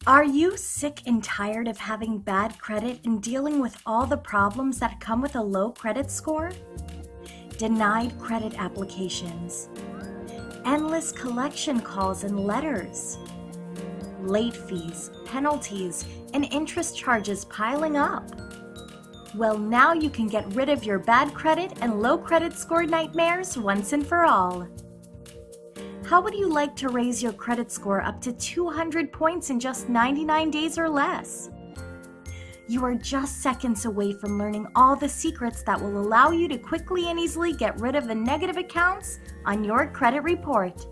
Are you sick and tired of having bad credit and dealing with all the problems that come with a low credit score? Denied credit applications, endless collection calls and letters, late fees, penalties, and interest charges piling up. Well, now you can get rid of your bad credit and low credit score nightmares once and for all. How would you like to raise your credit score up to 200 points in just 99 days or less? You are just seconds away from learning all the secrets that will allow you to quickly and easily get rid of the negative accounts on your credit report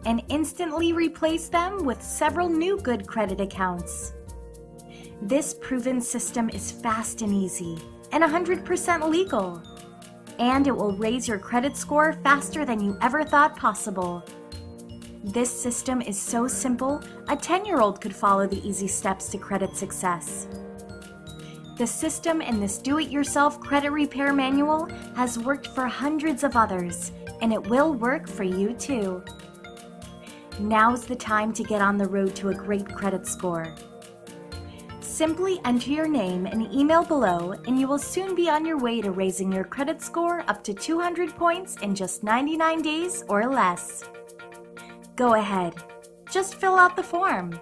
and instantly replace them with several new good credit accounts. This proven system is fast and easy and 100% legal, and it will raise your credit score faster than you ever thought possible. This system is so simple, a 10-year-old could follow the easy steps to credit success. The system in this do-it-yourself credit repair manual has worked for hundreds of others, and it will work for you too. Now's the time to get on the road to a great credit score. Simply enter your name and email below, and you will soon be on your way to raising your credit score up to 200 points in just 99 days or less. Go ahead, just fill out the form.